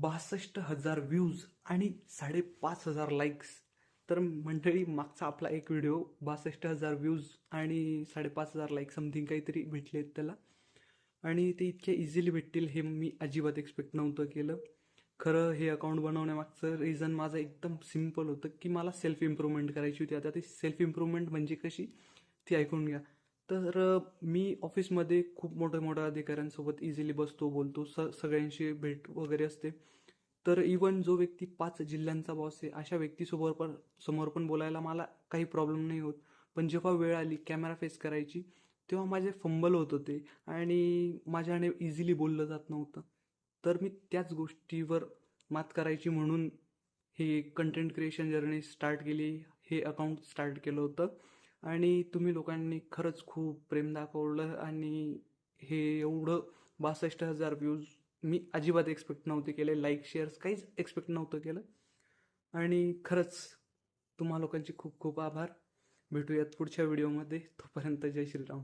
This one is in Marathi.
62,000 व्ह्यूज आणि 5,500 लाईक्स. तर मंडळी, मागचा आपला एक व्हिडिओ 62,000 व्ह्यूज आणि 5,500 लाईक समथिंग काहीतरी भेटले आहेत त्याला. आणि ते इतके इझिली भेटतील हे मी अजिबात एक्सपेक्ट नव्हतं केलं. खरं हे अकाउंट बनवण्यामागचं रिझन माझं एकदम सिम्पल होतं की मला सेल्फ इम्प्रूव्हमेंट करायची होती. आता ती सेल्फ इम्प्रूव्हमेंट म्हणजे कशी ती ऐकून घ्या. तर मी ऑफिसमध्ये खूप मोठ्या मोठ्या अधिकाऱ्यांसोबत इझिली बसतो, बोलतो, सगळ्यांशी भेट वगैरे असते. तर इवन जो व्यक्ती 5 जिल्ह्यांचा बॉस आहे अशा समोर पण बोलायला मला काही प्रॉब्लेम नाही होत. पण जेव्हा वेळ आली कॅमेरा फेस करायची तेव्हा माझे फंबल होत होते आणि माझ्याने इझिली बोललं जात नव्हतं. तर मी त्याच गोष्टीवर मात करायची म्हणून ही कंटेंट क्रिएशन जर्नी स्टार्ट केली, हे अकाउंट स्टार्ट केलं होतं. आणि तुम्ही लोकांनी खरंच खूप प्रेम दाखवलं आणि हे एवढं 62,000 व्ह्यूज मी अजिबात एक्सपेक्ट नव्हते केले. लाईक शेअर्स काहीच एक्सपेक्ट नव्हतं केलं. आणि खरंच तुम्हा लोकांचे खूप खूप आभार. भेटूयात पुढच्या व्हिडिओमध्ये. तोपर्यंत जय श्रीराम.